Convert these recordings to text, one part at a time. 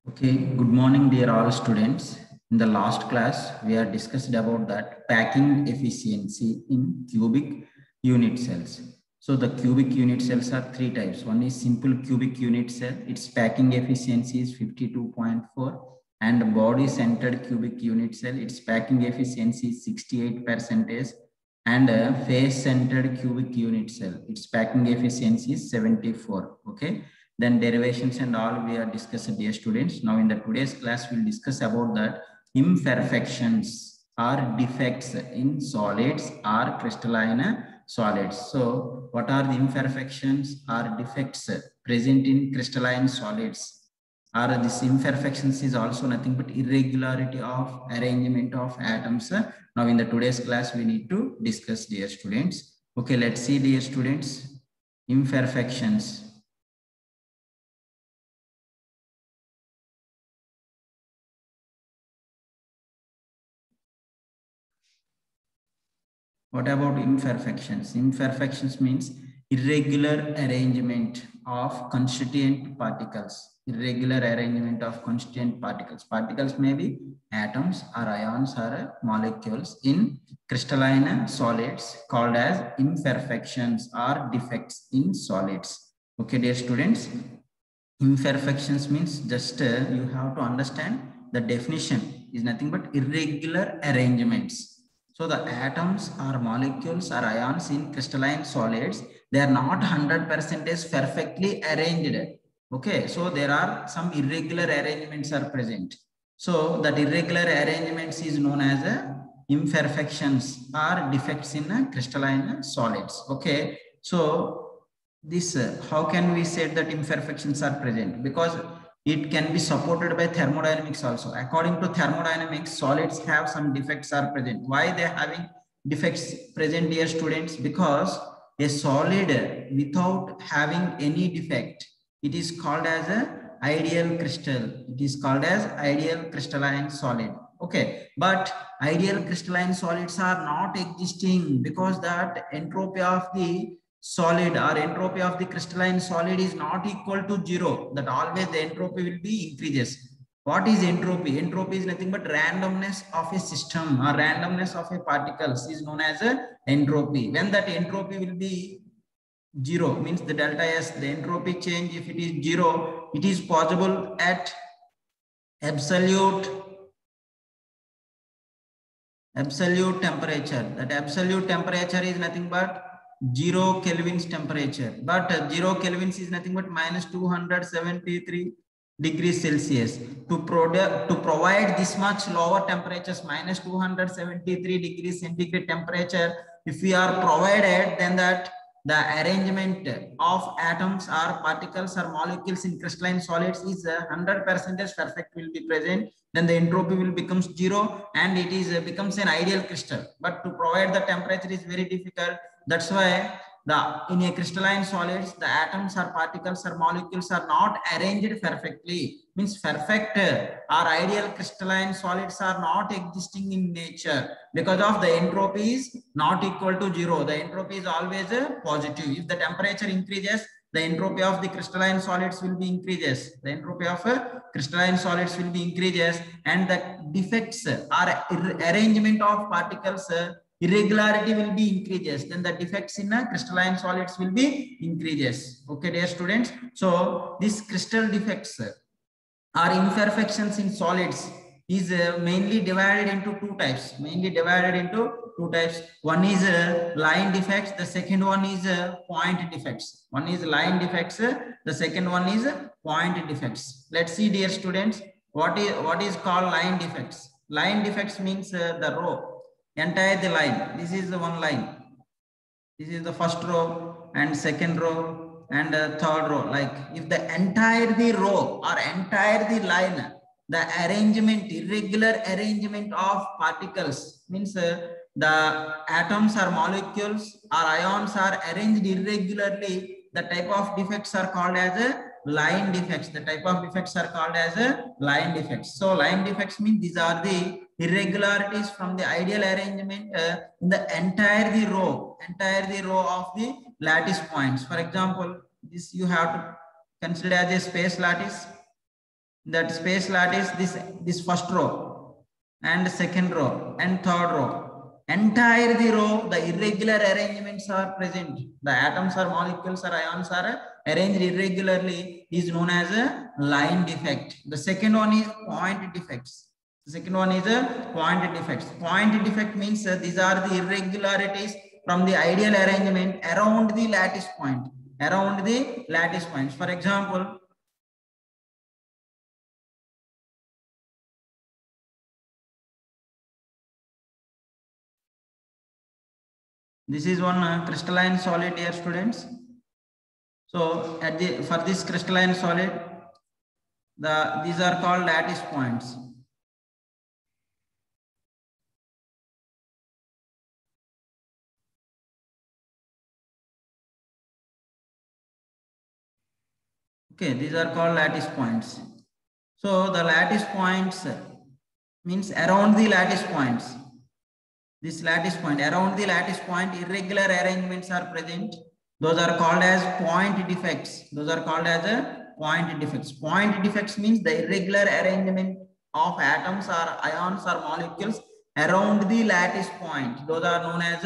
Okay, good morning, dear all students. In the last class, we have discussed about that packing efficiency in cubic unit cells. So the cubic unit cells are three types. One is simple cubic unit cell. Its packing efficiency is 52.4, and body centered cubic unit cell. Its packing efficiency is 68%, and face centered cubic unit cell. Its packing efficiency is 74. Okay. Then derivations and all we are discussed, dear students. Now in the today's class, we'll discuss about that imperfections or defects in solids or crystalline solids. So what are the imperfections or defects present in crystalline solids? Or this imperfections is also nothing but irregularity of arrangement of atoms. Now in the today's class, we need to discuss, dear students. Okay, let's see, dear students, imperfections. What about imperfections? Imperfections means irregular arrangement of constituent particles. Irregular arrangement of constituent particles. Particles may be atoms or ions or molecules in crystalline solids called as imperfections or defects in solids. Okay, dear students. Imperfections means just you have to understand the definition is nothing but irregular arrangements. So the atoms or molecules or ions in crystalline solids, they are not 100% perfectly arranged. Okay, so there are some irregular arrangements are present. So that irregular arrangements is known as imperfections or defects in crystalline solids. Okay, so this how can we say that imperfections are present? Because it can be supported by thermodynamics also. According to thermodynamics, solids have some defects are present. Why they are having defects present, dear students? Because a solid without having any defect, it is called as a ideal crystal. It is called as ideal crystalline solid. Okay, but ideal crystalline solids are not existing because that entropy of the solid or entropy of the crystalline solid is not equal to zero. That always the entropy will be increases. What is entropy? Entropy is nothing but randomness of a system or randomness of a particles is known as a entropy. When that entropy will be zero, means the delta S, the entropy change, if it is zero, it is possible at absolute temperature. That absolute temperature is nothing but 0 Kelvin's temperature, but 0 Kelvin's is nothing but minus 273 degrees Celsius. To provide this much lower temperatures, minus 273 degrees centigrade temperature, if we are provided, then that the arrangement of atoms or particles or molecules in crystalline solids is 100% perfect will be present. Then the entropy will become zero and it is becomes an ideal crystal. But to provide the temperature is very difficult. That's why in a crystalline solids, the atoms or particles or molecules are not arranged perfectly. Means perfect or ideal crystalline solids are not existing in nature because of the entropy is not equal to zero. The entropy is always positive. If the temperature increases, the entropy of the crystalline solids will be increases. The entropy of crystalline solids will be increases, and the defects or arrangement of particles irregularity will be increases. Then the defects in crystalline solids will be increases. Okay, dear students. So these crystal defects or imperfections in solids is mainly divided into two types. One is line defects. The second one is point defects. One is line defects. The second one is point defects. Let's see, dear students, what is called line defects. Line defects means the row, entire the line. This is the one line. This is the first row and second row and third row. Like if the entire the row or entire the line, the arrangement, irregular arrangement of particles means the atoms or molecules or ions are arranged irregularly. The type of defects are called as a line defects. The type of defects are called as a line defects. So line defects mean these are the irregularities from the ideal arrangement in the entire the row of the lattice points. For example, this you have to consider as a space lattice. that space lattice, this first row and second row and third row, entire the row, the irregular arrangements are present. The atoms or molecules or ions are arranged irregularly, is known as a line defect. The second one is point defects. The second one is a point defects. Point defect means these are the irregularities from the ideal arrangement around the lattice point. Around the lattice points. For example, this is one crystalline solid, dear students. So for this crystalline solid, these are called lattice points. Okay, these are called lattice points. So the lattice points means around the lattice points. This lattice point, around the lattice point, irregular arrangements are present. Those are called as point defects. Those are called as point defects. Point defects means the irregular arrangement of atoms or ions or molecules around the lattice point. Those are known as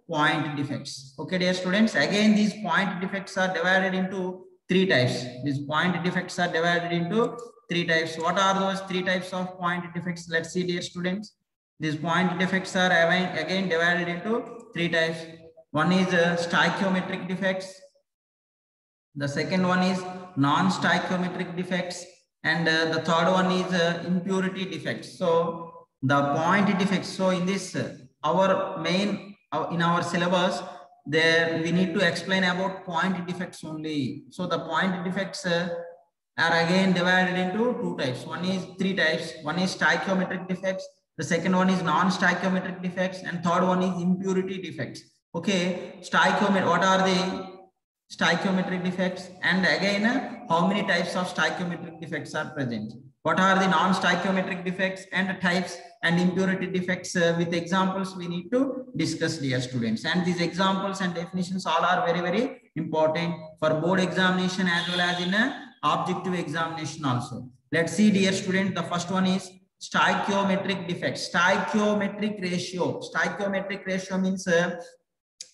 point defects. Okay, dear students. Again, these point defects are divided into three types. These point defects are divided into three types. What are those three types of point defects? Let's see, dear students. These point defects are again divided into three types. One is stoichiometric defects. The second one is non-stoichiometric defects. And the third one is impurity defects. So the point defects. So in this, our main, in our syllabus, there we need to explain about point defects only. So the point defects are again divided into two types. One is three types. One is stoichiometric defects. The second one is non-stoichiometric defects, and third one is impurity defects. Okay, what are the stoichiometric defects? And again, how many types of stoichiometric defects are present? What are the non-stoichiometric defects and types and impurity defects? With examples we need to discuss, dear students. And these examples and definitions all are very, very important for board examination as well as in objective examination also. Let's see, dear student. The first one is stoichiometric defects. Stoichiometric ratio. Stoichiometric ratio means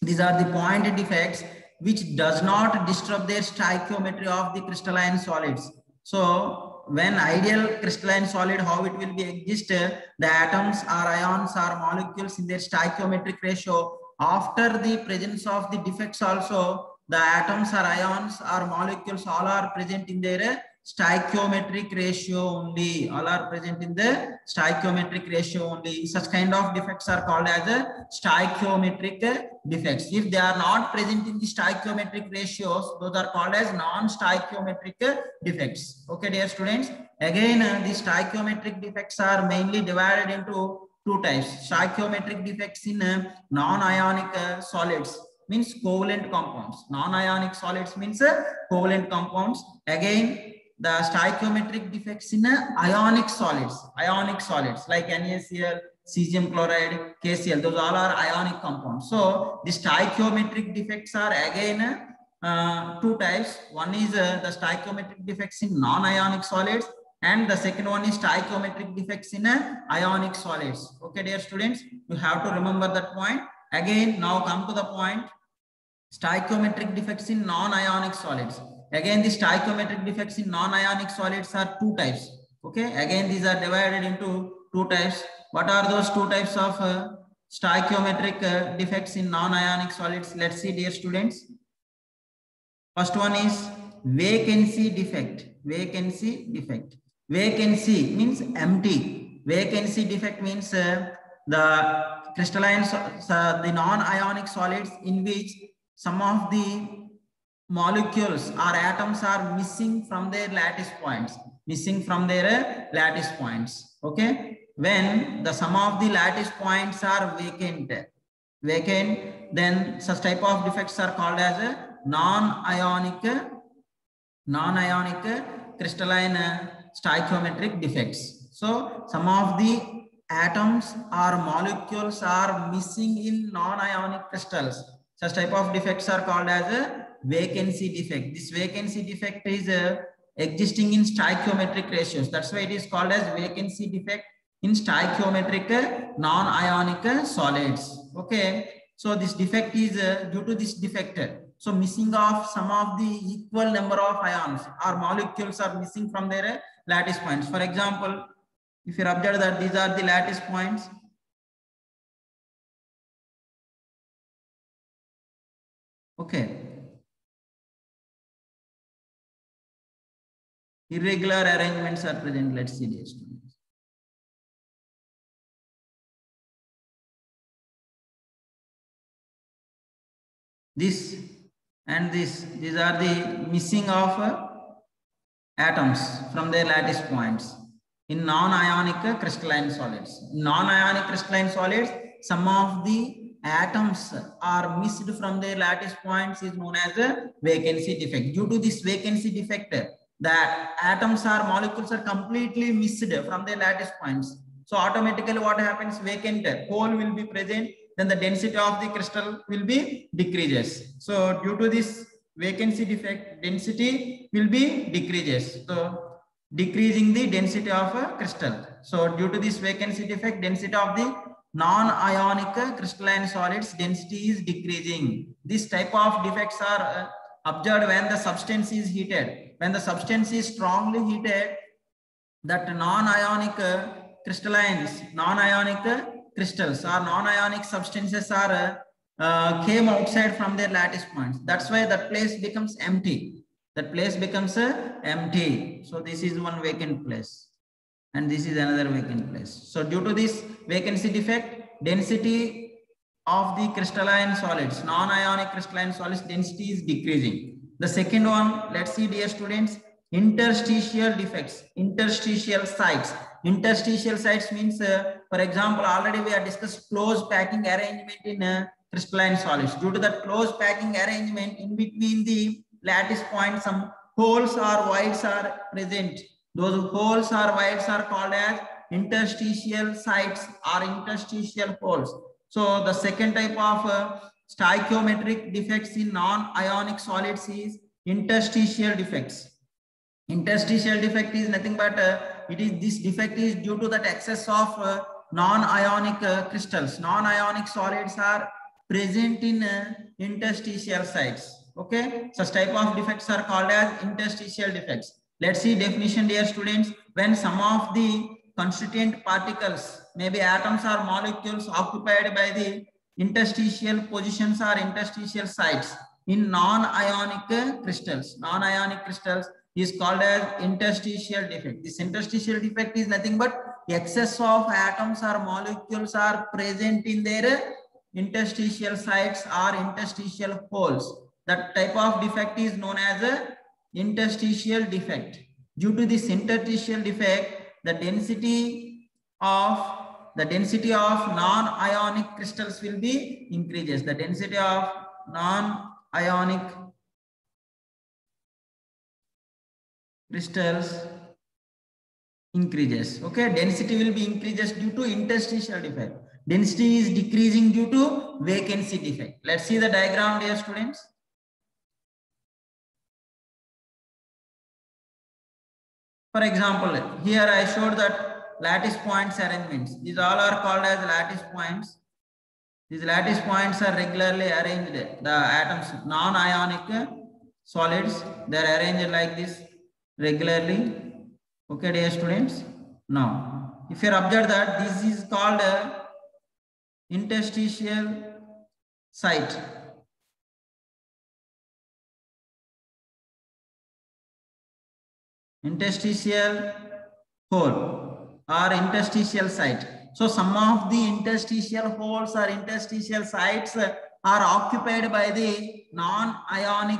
these are the point defects which does not disturb their stoichiometry of the crystalline solids. So when ideal crystalline solid, how it will be exist, the atoms or ions or molecules in their stoichiometric ratio, after the presence of the defects also, the atoms or ions or molecules all are present in their stoichiometric ratio only. All are present in the stoichiometric ratio only. Such kind of defects are called as a stoichiometric defects. If they are not present in the stoichiometric ratios, those are called as non-stoichiometric defects. Okay, dear students. Again, the stoichiometric defects are mainly divided into two types. Stoichiometric defects in non-ionic solids means covalent compounds. Non-ionic solids means covalent compounds. Again, the stoichiometric defects in ionic solids like NaCl, cesium chloride, KCl, those all are ionic compounds. So the stoichiometric defects are again two types. One is the stoichiometric defects in non-ionic solids, and the second one is stoichiometric defects in ionic solids. Okay, dear students, you have to remember that point. Again, now come to the point. Stoichiometric defects in non-ionic solids. Again, the stoichiometric defects in non-ionic solids are two types. Okay, again, these are divided into two types. What are those two types of stoichiometric defects in non-ionic solids? Let's see, dear students. First one is vacancy defect. Vacancy defect. Vacancy means empty. Vacancy defect means the crystalline, the non-ionic solids in which some of the molecules or atoms are missing from their lattice points. Okay, when the sum of the lattice points are vacant, then such type of defects are called as a non-ionic crystalline stoichiometric defects. So some of the atoms or molecules are missing in non-ionic crystals. Such type of defects are called as a vacancy defect. This vacancy defect is existing in stoichiometric ratios. That's why it is called as vacancy defect in stoichiometric non-ionic solids. Okay, so this defect is due to this defect. So missing of some of the equal number of ions or molecules are missing from their lattice points. For example, if you observe that these are the lattice points. Okay. Irregular arrangements are present. Let's see these students. This and this, these are the missing of atoms from their lattice points in non-ionic crystalline solids. In non-ionic crystalline solids, some of the atoms are missed from their lattice points is known as a vacancy defect. Due to this vacancy defect, the atoms or molecules are completely missed from their lattice points. So automatically what happens, vacant hole will be present, then the density of the crystal will be decreases. So due to this vacancy defect, density will be decreases. So decreasing the density of a crystal. So due to this vacancy defect, density of the non-ionic crystalline solids density is decreasing. This type of defects are observed when the substance is heated. When the substance is strongly heated, that non-ionic crystallines, non-ionic crystals or non-ionic substances are came outside from their lattice points. That's why that place becomes empty. That place becomes empty. So this is one vacant place, and this is another vacant place. So due to this vacancy defect, density of the crystalline solids, non-ionic crystalline solids density is decreasing. The second one, let's see dear students, interstitial defects, interstitial sites. Interstitial sites means, for example, already we have discussed close packing arrangement in crystalline solids. Due to that close packing arrangement, in between the lattice points, some holes or voids are present. Those holes or voids are called as interstitial sites or interstitial holes. So the second type of stoichiometric defects in non-ionic solids is interstitial defects. Interstitial defect is nothing but this defect is due to that excess of non-ionic crystals. Non-ionic solids are present in interstitial sites. Okay, such type of defects are called as interstitial defects. Let's see definition, dear students. When some of the constituent particles, maybe atoms or molecules, occupied by the interstitial positions or interstitial sites in non-ionic crystals. Non-ionic crystals is called as interstitial defect. This interstitial defect is nothing but excess of atoms or molecules are present in their interstitial sites or interstitial holes. That type of defect is known as a interstitial defect. Due to this interstitial defect, the density of non-ionic crystals will be increases. The density of non-ionic crystals increases. Okay, density will be increases due to interstitial defect. Density is decreasing due to vacancy defect. Let's see the diagram, dear students. For example, here I showed that lattice points arrangements. These all are called as lattice points. These lattice points are regularly arranged. The atoms, non-ionic solids, they are arranged like this regularly. Okay, dear students. Now, if you observe that this is called a interstitial site. Interstitial hole or interstitial site. So some of the interstitial holes or interstitial sites are occupied by the non-ionic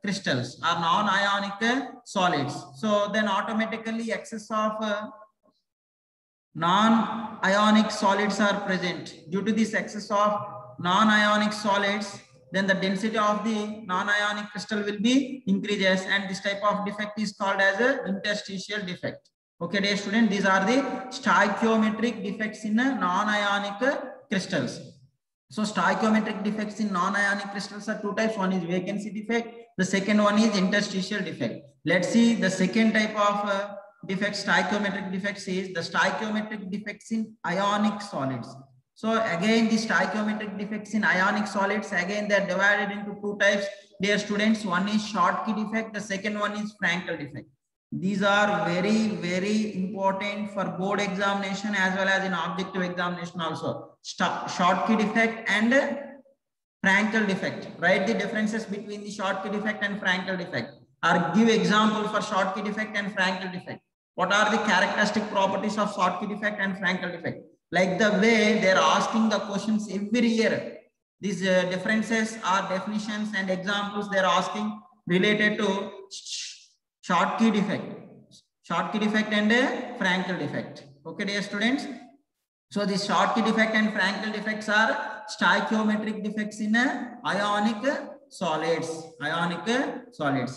crystals or non-ionic solids. So then automatically excess of non-ionic solids are present. Due to this excess of non-ionic solids, then the density of the non-ionic crystal will be increases, and this type of defect is called as a interstitial defect. Okay, dear student, these are the stoichiometric defects in non-ionic crystals. So stoichiometric defects in non-ionic crystals are two types. One is vacancy defect. The second one is interstitial defect. Let's see the second type of defects, stoichiometric defects is the stoichiometric defects in ionic solids. So again, the stoichiometric defects in ionic solids, again they are divided into two types, dear students. One is Schottky defect, the second one is Frankel defect. These are very, very important for board examination as well as in objective examination also. Schottky defect and Frankel defect. Write the differences between the Schottky defect and Frankel defect, or give example for Schottky defect and Frankel defect. What are the characteristic properties of Schottky defect and Frankel defect? Like the way they are asking the questions every year. These differences are definitions and examples they are asking related to Schottky defect and Frankel defect. Okay, dear students. So the Schottky defect and Frankel defects are stoichiometric defects in ionic solids.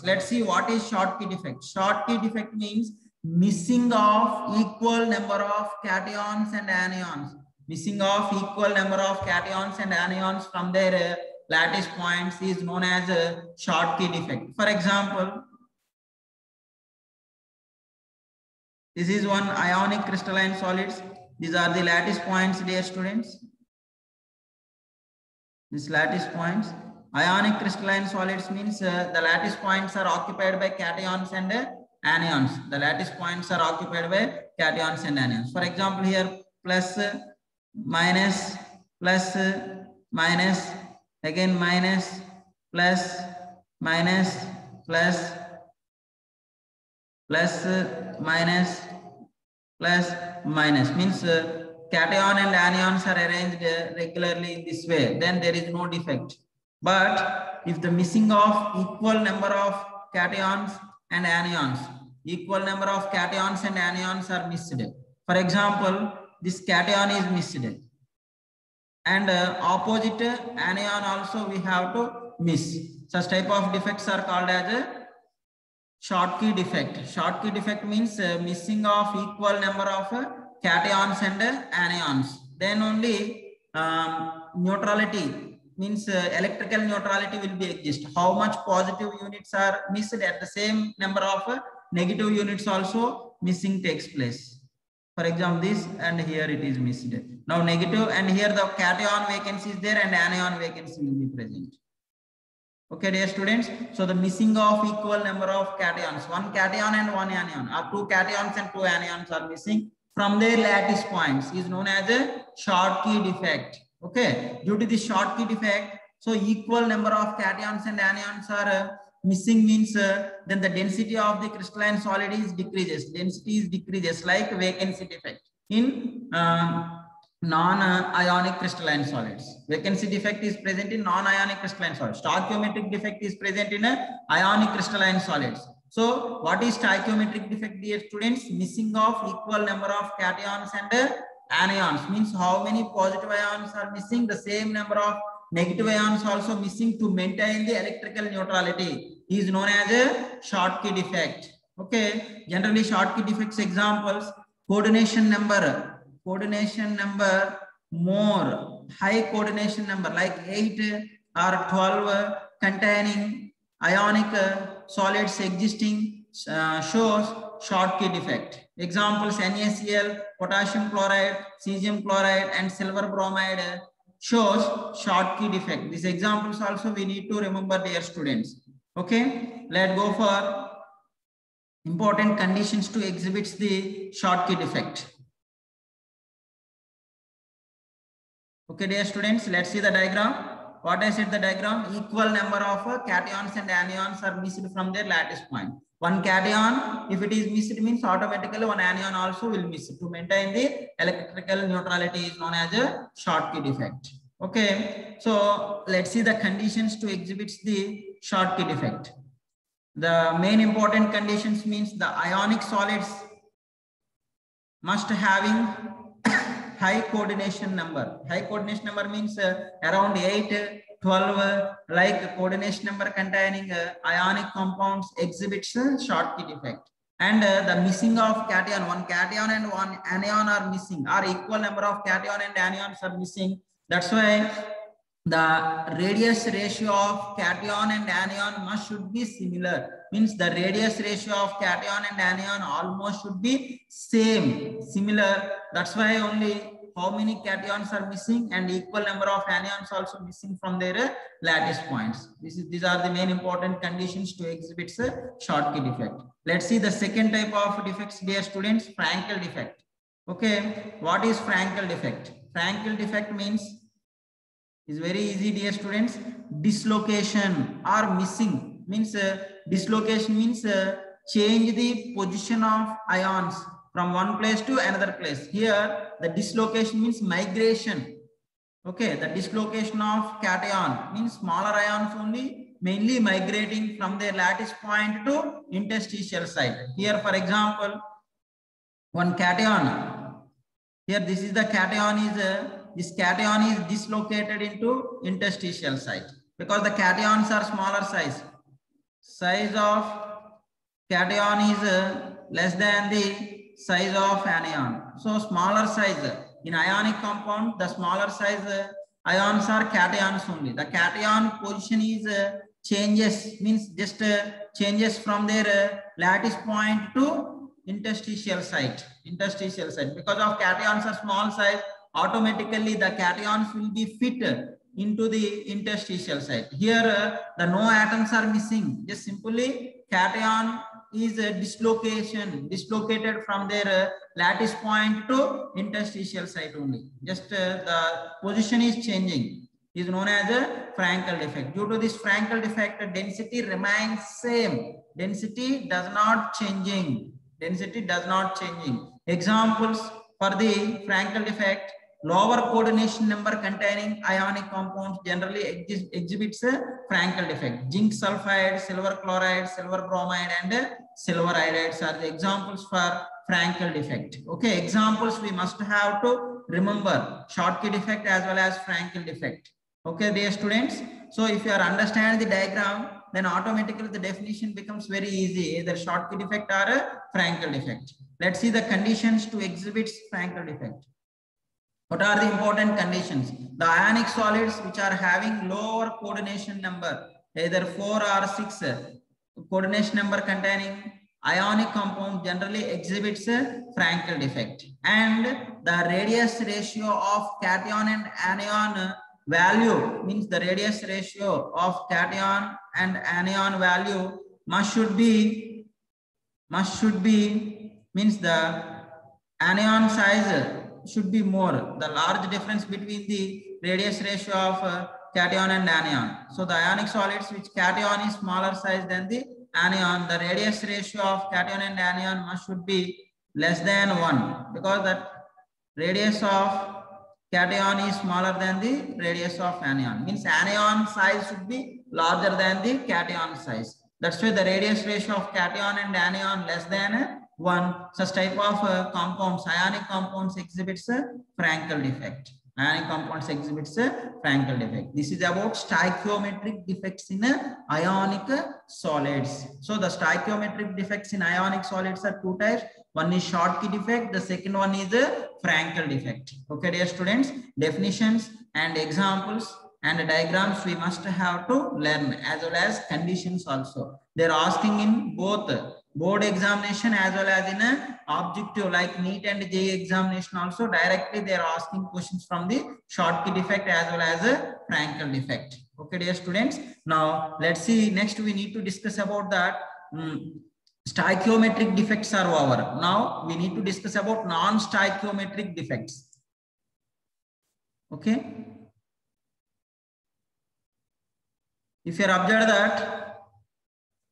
Let's see what is Schottky defect. Schottky defect means missing of equal number of cations and anions. Missing of equal number of cations and anions from their lattice points is known as a Schottky defect. For example, this is one ionic crystalline solids. These are the lattice points, dear students. These lattice points. Ionic crystalline solids means the lattice points are occupied by cations and anions. The lattice points are occupied by cations and anions. For example, here plus, minus, plus, minus, again minus, plus, minus, plus, plus, minus, plus, minus means cation and anions are arranged regularly in this way, then there is no defect. But if the missing of equal number of cations and anions, are missed. For example, this cation is missed and opposite anion also we have to miss. Such type of defects are called as a Schottky defect. Schottky defect means missing of equal number of cations and anions. Then only neutrality means electrical neutrality will be exist. How much positive units are missed, at the same number of negative units also missing takes place. For example, this and here it is missed. Now negative, and here the cation vacancy is there and anion vacancy will be present. Okay, dear students. So the missing of equal number of cations, one cation and one anion, or two cations and two anions are missing from their lattice points is known as a Schottky defect. Okay, due to the Schottky defect, so equal number of cations and anions are missing means then the density of the crystalline solid is decreases. Density is decreases like vacancy defect in non-ionic crystalline solids. Vacancy defect is present in non-ionic crystalline solids. Stoichiometric defect is present in ionic crystalline solids. So what is stoichiometric defect, dear students? Missing of equal number of cations and anions means how many positive ions are missing, the same number of negative ions also missing to maintain the electrical neutrality is known as a Schottky defect. Okay, generally Schottky defects examples: coordination number more, high coordination number like 8 or 12 containing ionic solids existing shows Schottky defect. Examples: NaCl, potassium chloride, cesium chloride and silver bromide shows Schottky defect. These examples also we need to remember, dear students. Okay, let's go for important conditions to exhibit the Schottky defect. Okay, dear students, let's see the diagram. What I said, the diagram: equal number of cations and anions are missed from their lattice point. One cation, if it is missed, means automatically one anion also will miss. To maintain the electrical neutrality is known as a Schottky defect. Okay, so let's see the conditions to exhibit the Schottky defect. The main important conditions means the ionic solids must having high coordination number. High coordination number means around 8, 12, like coordination number containing ionic compounds exhibits Schottky defect. And the missing of cation, one cation and one anion are missing, or equal number of cation and anions are missing. That's why the radius ratio of cation and anion must should be similar. Means the radius ratio of cation and anion almost should be same, similar. That's why only how many cations are missing and equal number of anions also missing from their lattice points. These are the main important conditions to exhibit Schottky defect. Let's see the second type of defects, dear students, Frankel defect. Okay, what is Frankel defect? Frankel defect means is very easy, dear students. Dislocation or missing means dislocation means change the position of ions from one place to another place. Here the dislocation means migration. Okay, the dislocation of cation means smaller ions only mainly migrating from their lattice point to interstitial site. Here, for example, one cation. Here, this is the cation is this cation is dislocated into interstitial site because the cations are smaller size. Size of cation is less than the size of anion. So smaller size in ionic compound, the smaller size ions are cations only. The cation position is changes means just changes from their lattice point to interstitial site because of cations are small size, automatically the cations will be fit into the interstitial site. Here the no atoms are missing, just simply cation is dislocated from their lattice point to interstitial site only, just the position is changing, is known as a Frankel defect. Due to this Frankel defect, density remains same, density does not changing. Examples for the Frankel defect: lower coordination number containing ionic compounds generally exhibits a Frankel defect. Zinc sulfide, silver chloride, silver bromide, and silver iodides are the examples for Frankel defect. Okay, examples we must have to remember: Schottky defect as well as Frankel defect. Okay, dear students. So if you are understand the diagram, then automatically the definition becomes very easy, either Schottky defect or a Frankel defect. Let's see the conditions to exhibit Frankel defect. What are the important conditions? The ionic solids which are having lower coordination number, either 4 or 6 coordination number containing ionic compound generally exhibits a Frankel defect. And the radius ratio of cation and anion value means the radius ratio of cation and anion value should be means the anion size should be more. The large difference between the radius ratio of cation and anion. So the ionic solids which cation is smaller size than the anion, the radius ratio of cation and anion should be less than 1 because that radius of cation is smaller than the radius of anion. Means anion size should be larger than the cation size. That's why the radius ratio of cation and anion less than 1. Such type of compounds, ionic compounds exhibits a Frankel defect. Ionic compounds exhibits a Frankel defect. This is about stoichiometric defects in ionic solids. So the stoichiometric defects in ionic solids are two types. One is Schottky defect, the second one is a Frankel defect. Okay, dear students, definitions and examples and diagrams we must have to learn, as well as conditions also. They're asking in both board examination as well as in a objective like NEET and JEE examination also. Directly they are asking questions from the Schottky defect as well as a Frankel defect. Okay, dear students. Now let's see, next we need to discuss about that. Stoichiometric defects are over. Now we need to discuss about non-stoichiometric defects. Okay. If you observe that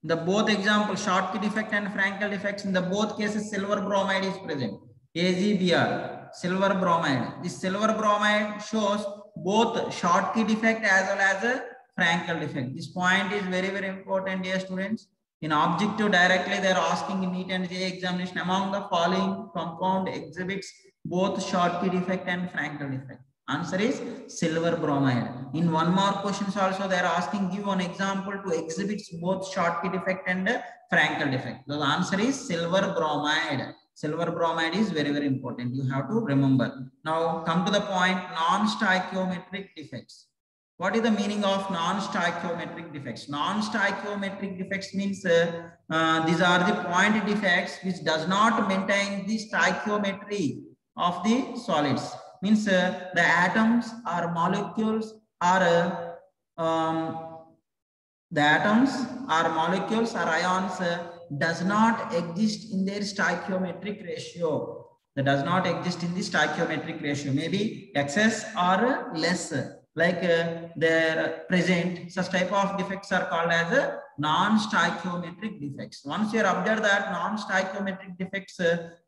the both example Schottky defect and Frankel defects, in the both cases silver bromide is present. AgBr, silver bromide. This silver bromide shows both Schottky defect as well as a Frankel defect. This point is very, very important, dear students. In objective directly they are asking in NEET and JEE examination, among the following compound exhibits both Schottky defect and Frankel defect. Answer is silver bromide. In one more questions also they are asking, give one example to exhibits both Schottky defect and Frankel defect. The answer is silver bromide. Silver bromide is very, very important. You have to remember. Now come to the point, non-stoichiometric defects. What is the meaning of non-stoichiometric defects? Non-stoichiometric defects means these are the point defects which does not maintain the stoichiometry of the solids. Means the atoms or molecules are the atoms or molecules or ions does not exist in their stoichiometric ratio. That does not exist in the stoichiometric ratio. Maybe excess or less. Like they're present, such type of defects are called as non-stoichiometric defects. Once you observe that non-stoichiometric defects,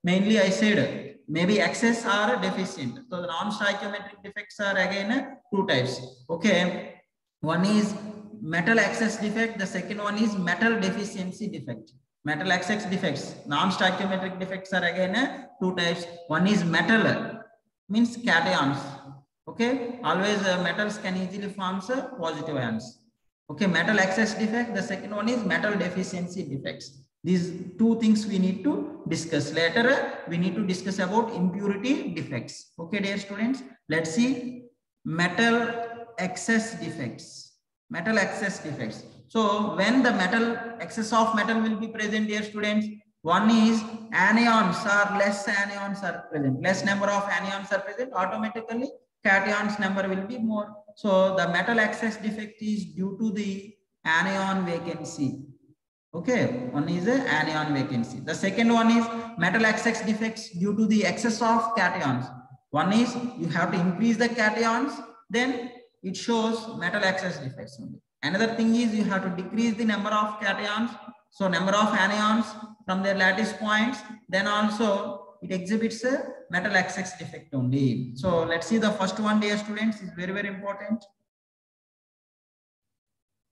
mainly I said maybe excess or deficient. So the non-stoichiometric defects are again two types. Okay, one is metal excess defect. The second one is metal deficiency defect. Metal excess defects, non-stoichiometric defects are again two types. One is metal, means cations. Okay, always metals can easily form positive ions. Okay, metal excess defect. The second one is metal deficiency defects. These two things we need to discuss. Later, we need to discuss about impurity defects. Okay, dear students, let's see metal excess defects. Metal excess defects. So when the metal excess of metal will be present, dear students, one is anions or less anions are present. Less number of anions are present, automatically cations number will be more. So the metal excess defect is due to the anion vacancy. Okay, one is a anion vacancy. The second one is metal excess defects due to the excess of cations. One is you have to increase the cations, then it shows metal excess defects only. Another thing is you have to decrease the number of cations, so number of anions from their lattice points, then also it exhibits a metal excess defect only. So let's see the first one, dear students, is very, very important.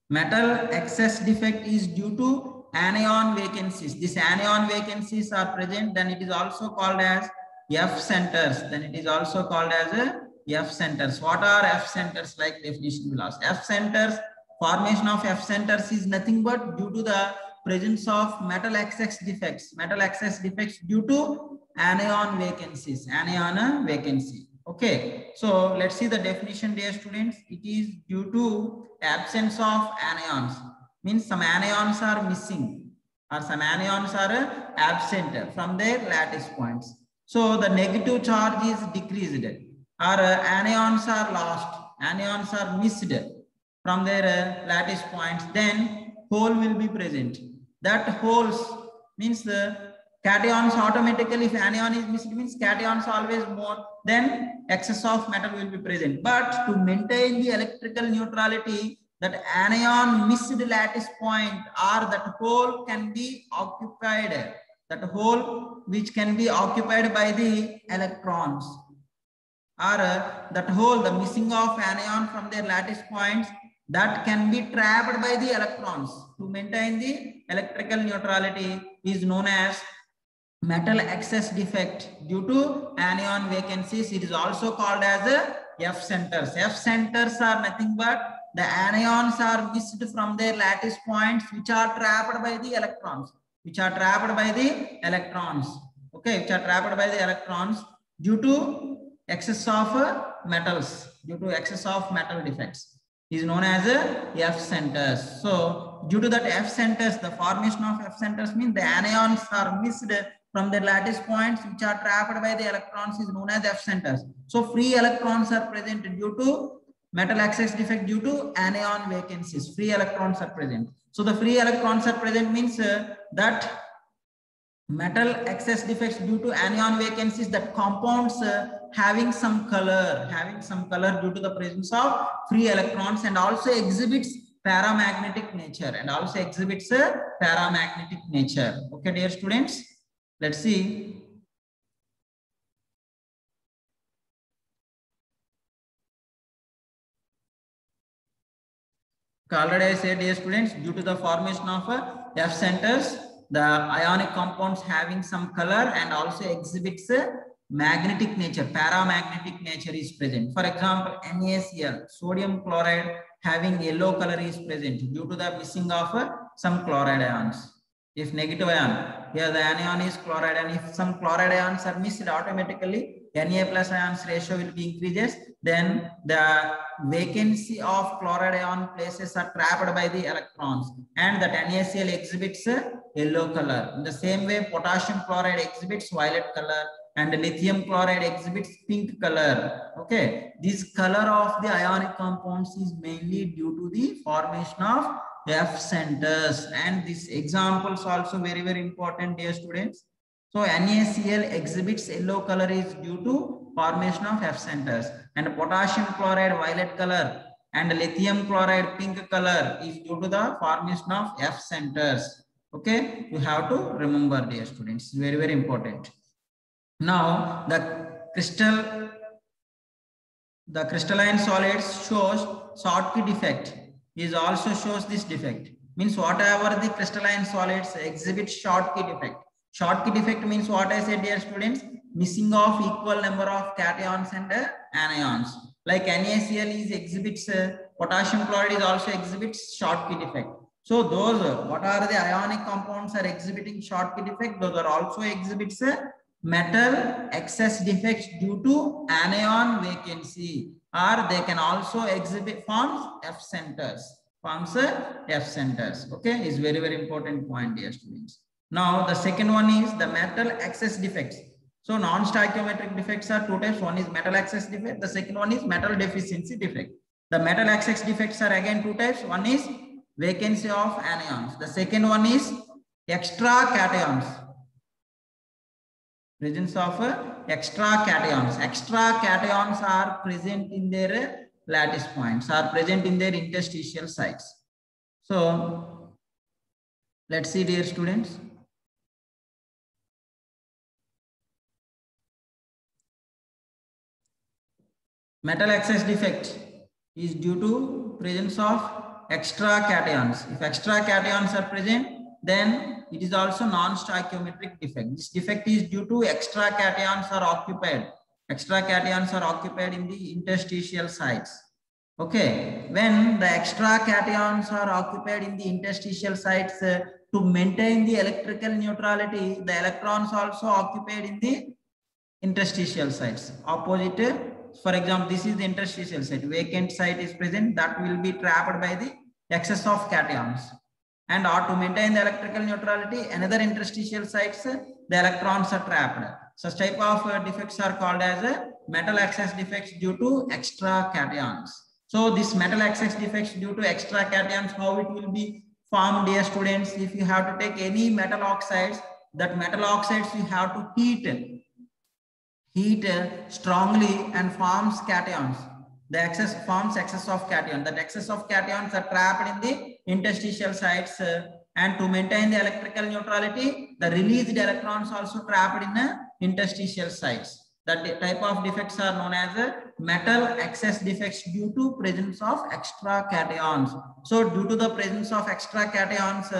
Metal excess defect is due to anion vacancies. These anion vacancies are present, then it is also called as F centers. Then it is also called as a F centers. What are F centers? Like definition will ask. F centers, formation of F centers is nothing but due to the presence of metal excess defects. Metal excess defects due to anion vacancies. Anion vacancy. Okay. So let's see the definition, dear students. It is due to absence of anions. Means some anions are missing or some anions are absent from their lattice points. So the negative charge is decreased, or anions are lost, anions are missed from their lattice points, then hole will be present. That holes means the cations automatically, if anion is missed means cations always more, then excess of metal will be present. But to maintain the electrical neutrality, that anion missed lattice point or that hole can be occupied, that hole which can be occupied by the electrons, or that hole, the missing of anion from their lattice points, that can be trapped by the electrons. To maintain the electrical neutrality is known as metal excess defect due to anion vacancies. It is also called as F centers. F centers are nothing but the anions are missed from their lattice points, which are trapped by the electrons. Which are trapped by the electrons. Okay, which are trapped by the electrons due to excess of metals, due to excess of metal defects, is known as F centers. So due to that F centers, the formation of F centers means the anions are missed from their lattice points, which are trapped by the electrons, is known as F centers. So free electrons are present due to metal excess defect due to anion vacancies. Free electrons are present. So the free electrons are present means that metal excess defects due to anion vacancies, that compounds having some color due to the presence of free electrons, and also exhibits paramagnetic nature, Okay, dear students, let's see. Already I said, dear students, due to the formation of F centers, the ionic compounds having some color and also exhibits magnetic nature, paramagnetic nature is present. For example, NaCl, sodium chloride, having yellow color is present due to the missing of some chloride ions. If negative ion, Here the anion is chloride, and if some chloride ions are missed, automatically Na plus ions ratio will be increases. Then the vacancy of chloride ion places are trapped by the electrons, and that NaCl exhibits a yellow color. In the same way, potassium chloride exhibits violet color, and lithium chloride exhibits pink color. Okay, this color of the ionic compounds is mainly due to the formation of F centers, and these examples also very important, dear students. So NaCl exhibits yellow color is due to formation of F centers, and potassium chloride violet color and lithium chloride pink color is due to the formation of F centers. Okay, you have to remember, dear students, very important. Now the crystalline solids shows Schottky defect is also shows this defect. Means whatever the crystalline solids exhibit Schottky defect. Schottky defect means what I said, dear students, missing of equal number of cations and anions. Like NaCl is exhibits potassium chloride is also exhibits Schottky defect. So those what are the ionic compounds are exhibiting Schottky defect, those are also exhibits metal excess defects due to anion vacancy, or they can also exhibit forms F centers. Okay, is very important point, dear students. Now the second one is the metal excess defects. So non-stoichiometric defects are two types. One is metal excess defect, the second one is metal deficiency defect. The metal excess defects are again two types. One is vacancy of anions, the second one is extra cations, presence of extra cations. Extra cations are present in their lattice points, are present in their interstitial sites. So let's see, dear students. Metal excess defect is due to presence of extra cations. If extra cations are present, then it is also non-stoichiometric defect. This defect is due to extra cations are occupied. Extra cations are occupied in the interstitial sites. Okay, when the extra cations are occupied in the interstitial sites, to maintain the electrical neutrality, the electrons also occupied in the interstitial sites. Opposite, for example, this is the interstitial site. Vacant site is present, that will be trapped by the excess of cations. And or to maintain the electrical neutrality, another interstitial sites, the electrons are trapped. Such type of defects are called as metal excess defects due to extra cations. So this metal excess defects due to extra cations, how it will be formed, dear students? If you have to take any metal oxides, that metal oxides you have to heat strongly and forms cations. The excess forms excess of cation. That excess of cations are trapped in the interstitial sites, and to maintain the electrical neutrality, the released electrons also trapped in the interstitial sites. That type of defects are known as metal excess defects due to presence of extra cations. So due to the presence of extra cations,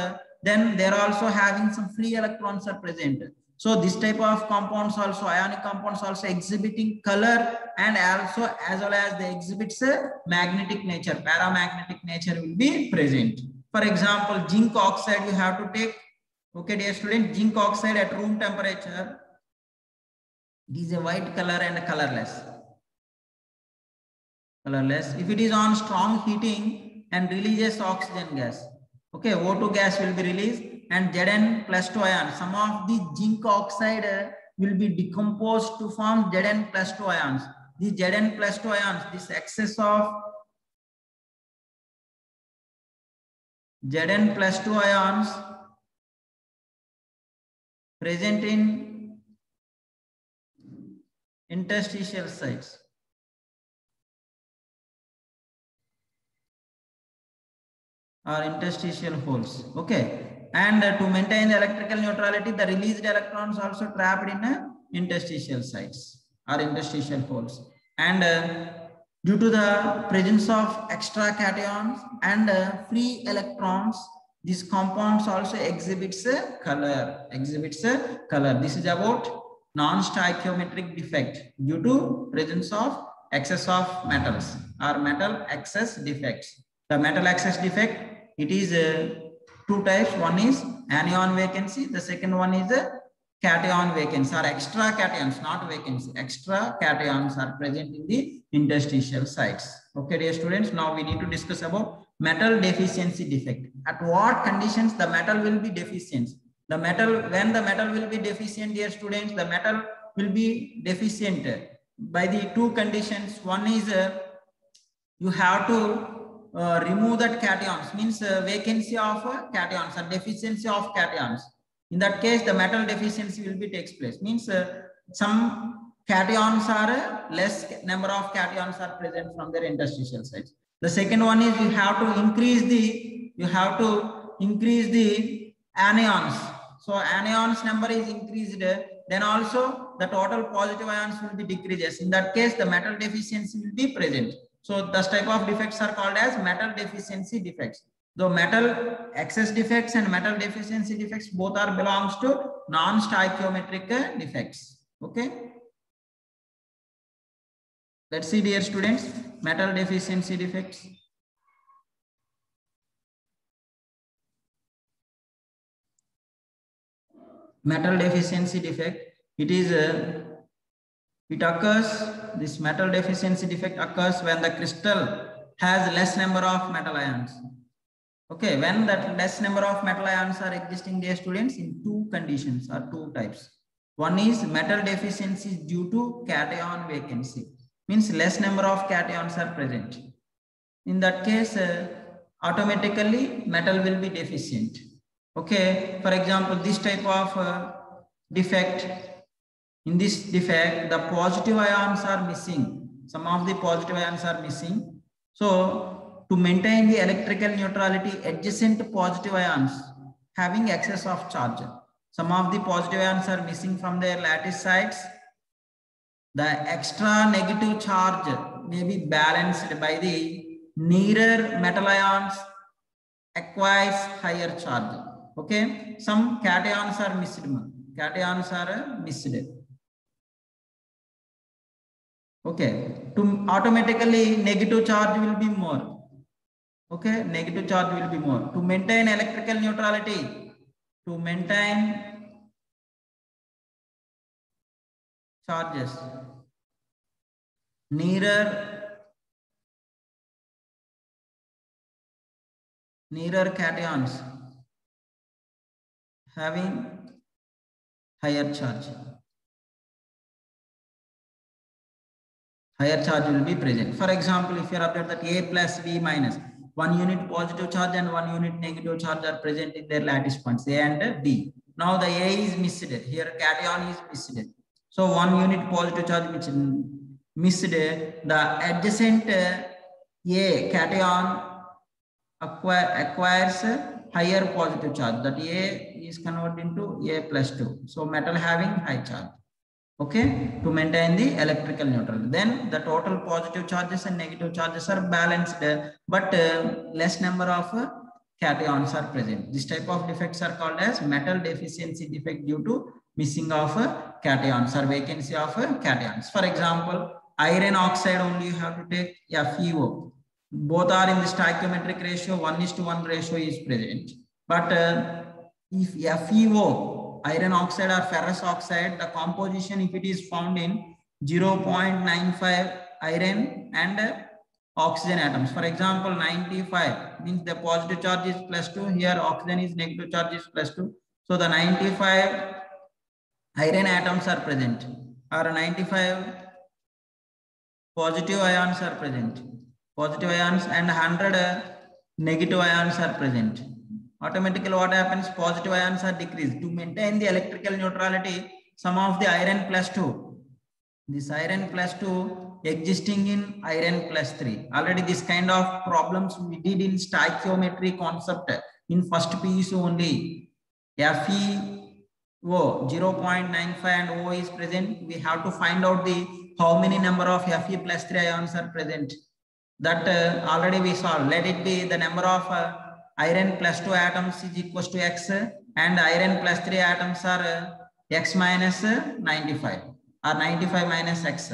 then they are also having some free electrons are present. So this type of compounds also, ionic compounds also exhibiting color, and also as well as they exhibits a magnetic nature, paramagnetic nature will be present. For example, zinc oxide you have to take. Okay, dear student, zinc oxide at room temperature, it is a white color and colorless. If it is on strong heating and releases oxygen gas, okay, O2 gas will be released, and Zn+2 ion. Some of the zinc oxide will be decomposed to form Zn+2 ions. These Zn+2 ions, this excess of Zn+2 ions present in interstitial sites. Or interstitial holes. Okay. And to maintain the electrical neutrality, the released electrons also trapped in interstitial sites or interstitial holes. And due to the presence of extra cations and free electrons, these compounds also exhibits a color. This is about non-stoichiometric defect due to presence of excess of metals or metal excess defects. The metal excess defect, it is two types. One is anion vacancy. The second one is a cation vacancy, or extra cations, not vacancy. Extra cations are present in the interstitial sites. Okay, dear students. Now we need to discuss about metal deficiency defect. At what conditions the metal will be deficient? The metal, when the metal will be deficient, dear students, the metal will be deficient by the two conditions. One is you have to remove that cations, means vacancy of cations or deficiency of cations. In that case, the metal deficiency will be takes place. Means some cations are less number of cations are present from their interstitial sites. The second one is you have to increase the anions. So anions number is increased, then also the total positive ions will be decreases. In that case, the metal deficiency will be present. So this type of defects are called as metal deficiency defects. The metal excess defects and metal deficiency defects both are belongs to non-stoichiometric defects. Okay. Let's see, dear students, metal deficiency defects. Metal deficiency defect, it occurs, this metal deficiency defect occurs when the crystal has less number of metal ions. Okay, when that less number of metal ions are existing, dear students, in two conditions or two types. One is metal deficiency due to cation vacancy, means less number of cations are present. In that case, automatically metal will be deficient. Okay, for example, this type of defect, in this defect, the positive ions are missing. Some of the positive ions are missing. So, to maintain the electrical neutrality, adjacent positive ions having excess of charge. Some of the positive ions are missing from their lattice sites. The extra negative charge may be balanced by the nearer metal ions acquires higher charge. Okay, some cations are missed. Cations are missed. Okay, to automatically negative charge will be more. Okay, negative charge will be more. To maintain electrical neutrality, to maintain charges nearer cations having higher charge. Higher charge will be present. For example, if you are observed that A plus B minus, 1 unit positive charge and 1 unit negative charge are present in their lattice points A and B. Now the A is missed. Here cation is missed. So 1 unit positive charge which missed. The adjacent A cation acquires higher positive charge. That A is converted into A plus 2. So metal having high charge. Okay, to maintain the electrical neutrality. Then the total positive charges and negative charges are balanced, but less number of cations are present. This type of defects are called as metal deficiency defect due to missing of cations or vacancy of cations. For example, iron oxide only you have to take FeO. Both are in the stoichiometric ratio, 1:1 ratio is present. But if FeO, iron oxide or ferrous oxide, the composition, if it is found in 0.95 iron and oxygen atoms. For example, 95 means the positive charge is +2. Here oxygen is negative charge is +2. So the 95 iron atoms are present, or 95 positive ions are present. Positive ions and 100 negative ions are present. Automatically what happens? Positive ions are decreased. To maintain the electrical neutrality, some of the iron +2, this iron +2 existing in iron +3. Already this kind of problems we did in stoichiometry concept in first PUC only. FeO 0.95 and O is present. We have to find out the how many number of Fe +3 ions are present. That already we saw. Let it be the number of iron +2 atoms is equals to X, and iron +3 atoms are X minus 95 or 95 minus X,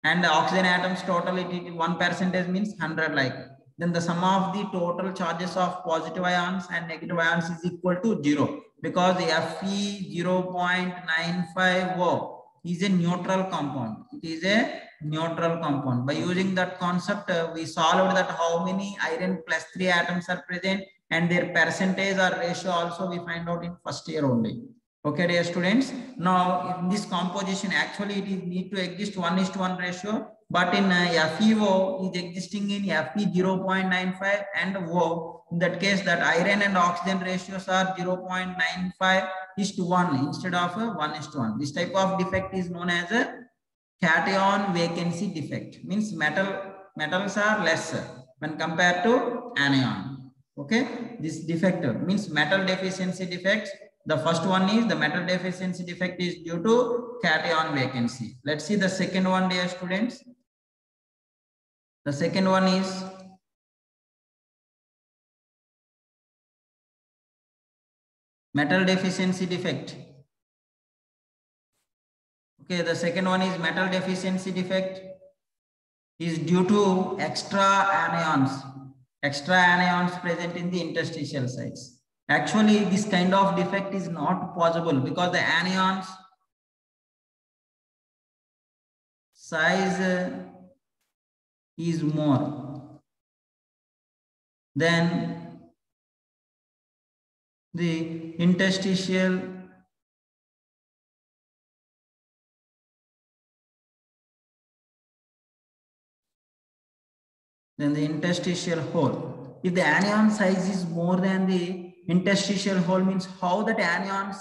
and oxygen atoms total it 1% means 100 like. then the sum of the total charges of positive ions and negative ions is equal to 0, because Fe 0.95O is a neutral compound. It is a neutral compound. By using that concept, we solved that how many iron plus 3 atoms are present and their percentage or ratio also we find out in first year only. Okay, dear students. Now, in this composition, actually it is need to exist 1:1 ratio, but in FeO is existing in Fe 0.95 and O. In that case, that iron and oxygen ratios are 0.95:1 instead of 1:1. This type of defect is known as a cation vacancy defect. Means metals are less when compared to anion. Okay, this defect means metal deficiency defects. The first one is the metal deficiency defect is due to cation vacancy. Let's see the second one, dear students. The second one is metal deficiency defect. Okay, the second one is metal deficiency defect is due to extra anions present in the interstitial sites. Actually, this kind of defect is not possible because the anions size is more than the interstitial hole. If the anion size is more than the interstitial hole, means how that anions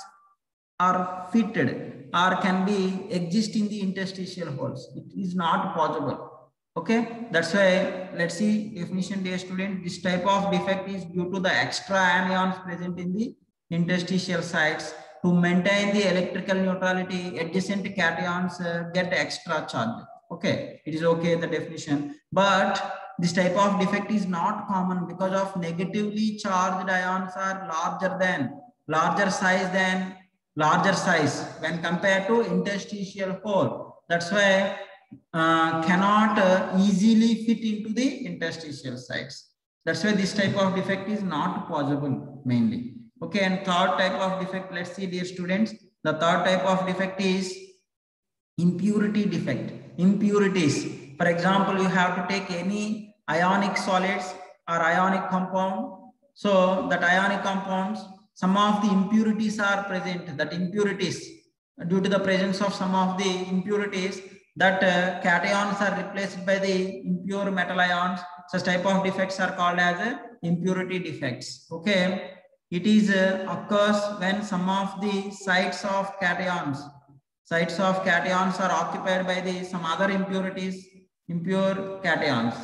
are fitted or can be exist in the interstitial holes. It is not possible. Okay, that's why let's see definition, dear student. This type of defect is due to the extra anions present in the interstitial sites. To maintain the electrical neutrality, adjacent cations get extra charge. Okay, it is okay, the definition, but this type of defect is not common because of negatively charged ions are larger size when compared to interstitial hole. That's why cannot easily fit into the interstitial sites. That's why this type of defect is not possible mainly. Okay, and third type of defect, let's see, dear students. The third type of defect is impurity defect. Impurities. For example, you have to take any ionic solids or ionic compound. So that ionic compounds, some of the impurities are present. That impurities, due to the presence of some of the impurities, that cations are replaced by the impure metal ions. Such type of defects are called as impurity defects. Okay, it is occurs when some of the sites of cations are occupied by some other impure cations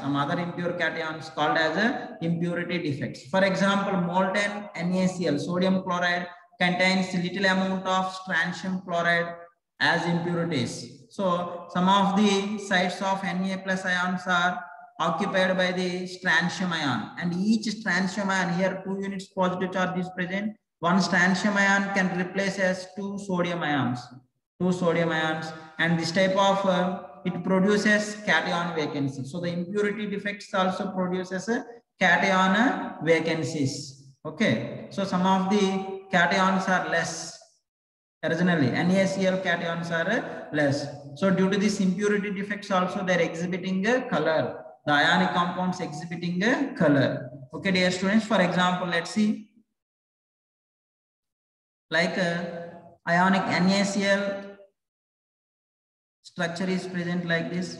called as impurity defects. For example, molten NaCl, sodium chloride, contains little amount of strontium chloride as impurities. So some of the sites of Na plus ions are occupied by the strontium ion, and each strontium ion, here 2 units positive charge is present. One strontium ion can replace as two sodium ions, and this type of it produces cation vacancy. So the impurity defects also produces cation vacancies. Okay, so some of the cations are less. Originally, NaCl cations are less. So due to this impurity defects also, they are exhibiting a color. The ionic compounds exhibiting a color. Okay, dear students, for example, let's see. Like ionic NaCl structure is present like this.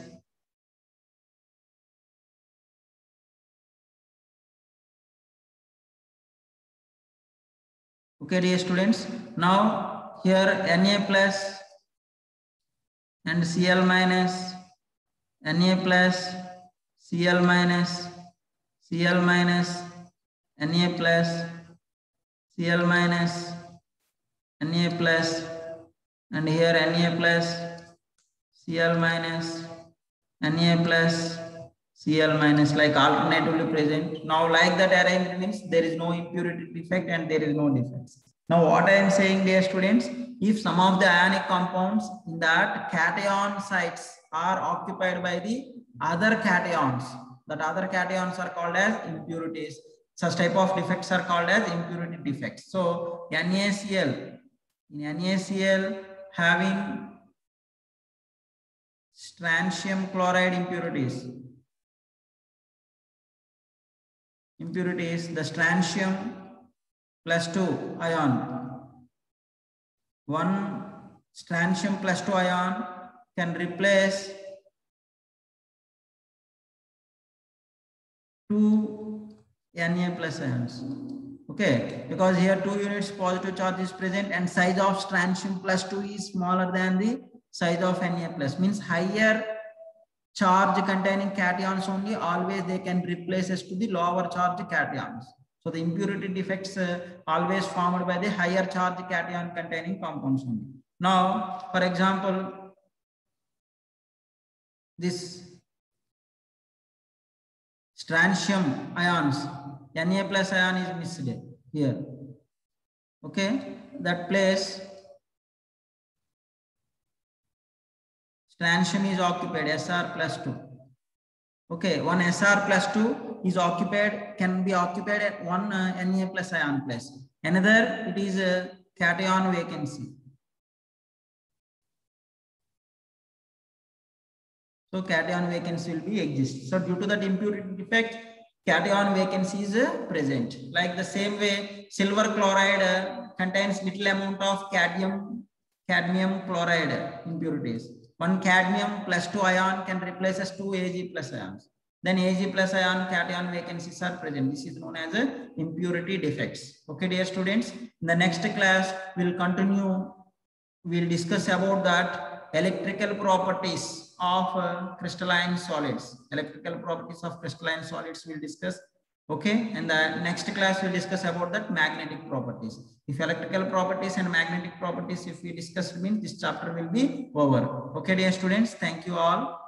Okay, dear students. Now here Na plus and Cl minus, Na plus, Cl minus, Cl minus, Na plus, Cl minus, Na plus, and here Na plus, Cl minus, Na plus, Cl minus, like alternatively present. Now like that arrangement means there is no impurity defect and there is no defects. Now what I am saying, dear students, if some of the ionic compounds in that cation sites are occupied by the other cations, That other cations are called as impurities. Such type of defects are called as impurity defects. So NaCl, in NaCl having strontium chloride impurities, the strontium +2 ion, one strontium +2 ion can replace 2 Na plus ions. Okay, because here 2 units positive charge is present and size of strontium +2 is smaller than the size of Na plus, means higher charge containing cations only always they can replace us to the lower charge cations. So the impurity defects always formed by the higher charge cation containing compounds only. Now, for example, this strontium ions, Na plus ion is missed here. Okay, that place strontium is occupied, Sr +2. Okay, one Sr +2 is occupied, can be occupied at one Na plus ion place. Another, it is a cation vacancy. So cation vacancy will be exist. So due to that impurity defect, cation vacancy is present. Like the same way, silver chloride contains little amount of cadmium chloride impurities. One cadmium +2 ion can replace as 2 Ag plus ions. Then Ag plus ion cation vacancies are present. This is known as impurity defects. Okay, dear students, in the next class, we'll continue. We'll discuss about that electrical properties of crystalline solids. Electrical properties of crystalline solids we'll discuss. Okay, and the next class we'll discuss about that magnetic properties. If electrical properties and magnetic properties, if we discuss, means this chapter will be over. Okay, dear students, thank you all.